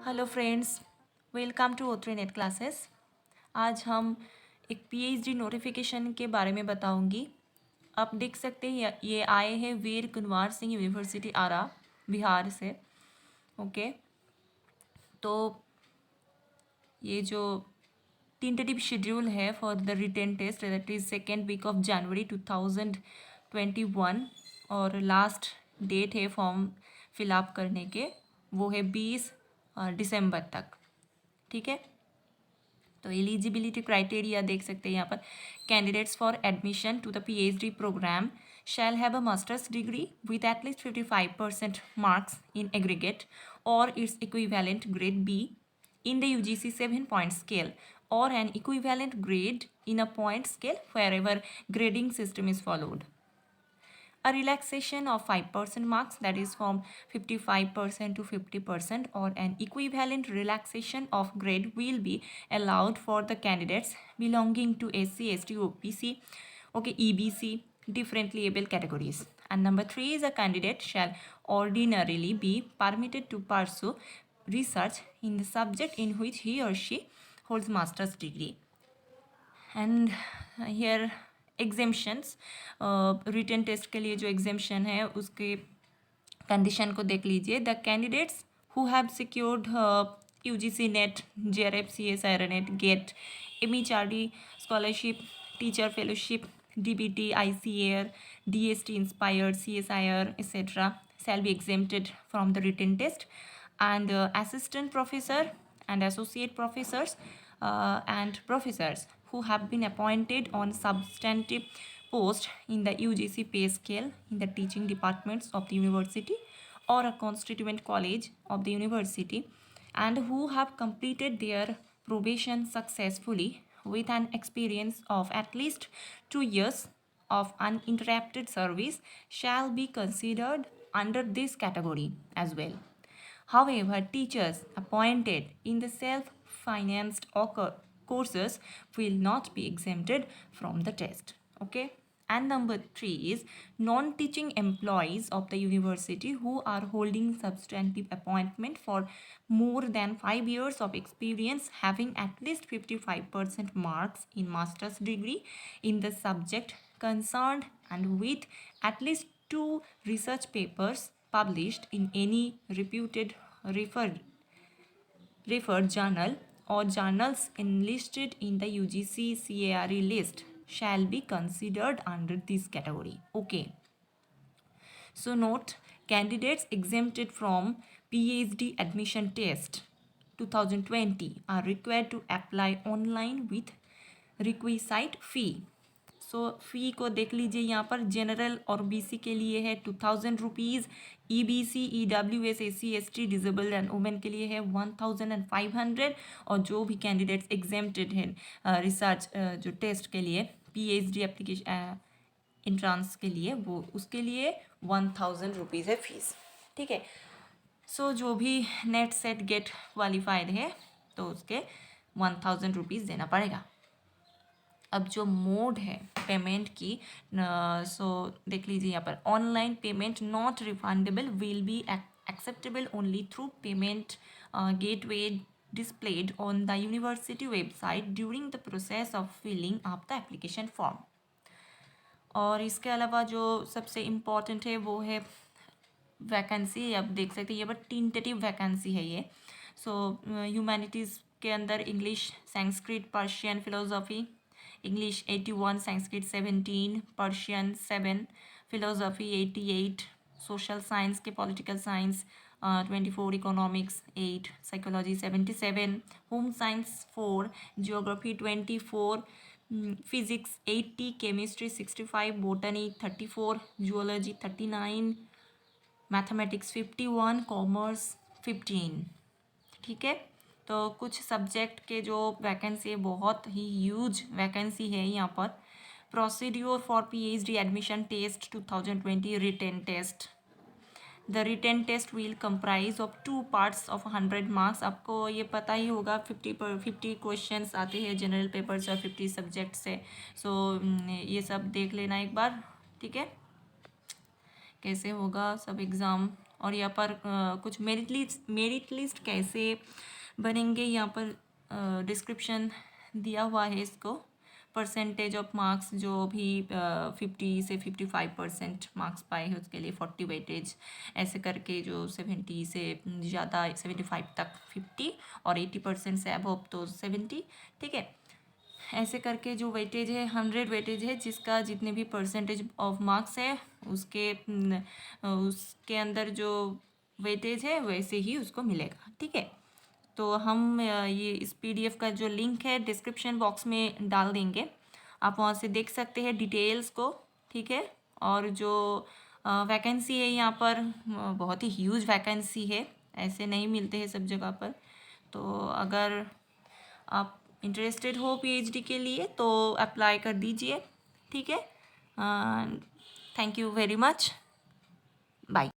Hello friends, welcome to ओ3 net classes. आज हम एक पीएचडी नोटिफिकेशन के बारे में बताऊंगी। आप देख सकते हैं ये आए हैं वीर कुनवार सिंह यूनिवर्सिटी आरा बिहार से। ओके, तो ये जो टेंटेटिव शेड्यूल है for the written test that is second week of January 2021 और लास्ट डेट है फॉर्म फिलअप करने के, वो है 20 दिसंबर तक। ठीक है, तो एलिजिबिलिटी क्राइटेरिया देख सकते हैं यहाँ पर। Candidates for admission to the PhD program shall have a master's degree with at least 55% marks in aggregate or its equivalent grade B in the UGC 7-point scale or an equivalent grade in a point scale wherever grading system is followed. A relaxation of 5% marks, that is from 55% to 50%, or an equivalent relaxation of grade will be allowed for the candidates belonging to SC, ST, OBC, okay, EBC, differently able categories. And number 3 is a candidate shall ordinarily be permitted to pursue research in the subject in which he or she holds master's degree. And here exemptions, written test के लिए जो exemption है उसके condition को देख लीजिए। The candidates who have secured UGC NET, JRF, CSIR NET, GATE, MHRD scholarship, teacher fellowship, DBT, ICAR, DST inspired, CSIR etc. shall be exempted from the written test. And assistant professor and associate professors and professors who have been appointed on substantive post in the UGC pay scale in the teaching departments of the university or a constituent college of the university and who have completed their probation successfully with an experience of at least 2 years of uninterrupted service shall be considered under this category as well. However, teachers appointed in the self-financed courses will not be exempted from the test. Okay. And number 3 is non-teaching employees of the university who are holding substantive appointment for more than 5 years of experience, having at least 55% marks in master's degree in the subject concerned and with at least 2 research papers published in any reputed referred journal or journals enlisted in the UGC CARE list shall be considered under this category. Okay. So note, candidates exempted from PhD admission test 2020 are required to apply online with requisite fee. सो फ़ी को देख लीजिए यहाँ पर। General और BC के लिए है 2000 rupees, EBC, EWS, SC, ST, disabled and women के लिए है 1500, और जो भी कैंडिडेट्स एग्जेम्प्टेड हैं रिसर्च जो टेस्ट के लिए पीएचडी एप्लीकेशन इंट्रांस के लिए, वो उसके लिए 1000 रुपीज़ है फीस। ठीक है, सो जो भी नेट सेट गेट क्वालिफाइड है तो उसके 1000 रुपीज़ देना पड़ेगा। अब जो मोड है पेमेंट की, सो देख लीजिए यहाँ पर। Online payment not refundable will be acceptable only through payment gateway displayed on the university website during the process of filling up the application form. और इसके अलावा जो सबसे इम्पॉर्टेंट है वो है वैकेंसी। आप देख सकते हैं ये बट टेंटेटिव वैकेंसी है ये। सो ह्यूमैनिटीज़ के अंदर English, Sanskrit, Persian, philosophy, English 81, Sanskrit 17, Persian 7, Philosophy 88, Social Science के Political Science 24, Economics 8, Psychology 77, Home Science 4, Geography 24, Physics 80, Chemistry 65, Botany 34, Zoology 39, Mathematics 51, Commerce 15। ठीक है, तो कुछ सब्जेक्ट के जो वैकेंसी है, बहुत ही ह्यूज वैकेंसी है यहाँ पर। Procedure for PhD admission test 2020 written test. The written test will comprise of 2 parts of 100 marks. आपको ये पता ही होगा 50 क्वेश्चंस आते हैं जनरल पेपर से और 50 सब्जेक्ट से। सो ये सब देख लेना एक बार। ठीक है, कैसे होगा सब एग्ज़ाम और यहाँ पर कुछ मेरिट लिस्ट कैसे बनेंगे यहाँ पर डिस्क्रिप्शन दिया हुआ है इसको। परसेंटेज ऑफ मार्क्स जो भी 50 से 55% मार्क्स पाए हैं उसके लिए 40 वेटेज, ऐसे करके जो 70 से ज़्यादा 75 तक 50 और 80% से अबव तो 70, ठीक है। ऐसे करके जो वेटेज है 100 वेटेज है, जिसका जितने भी परसेंटेज ऑफ मार्क्स है उसके अंदर जो वेटेज है वैसे ही उसको मिलेगा, ठीक है। तो हम ये इस पीडीएफ का जो लिंक है डिस्क्रिप्शन बॉक्स में डाल देंगे, आप वहाँ से देख सकते हैं डिटेल्स को, ठीक है। और जो वैकेंसी है यहाँ पर बहुत ही ह्यूज वैकेंसी है, ऐसे नहीं मिलते हैं सब जगह पर। तो अगर आप इंटरेस्टेड हो पीएचडी के लिए तो अप्लाई कर दीजिए, ठीक है। Thank you very much, bye.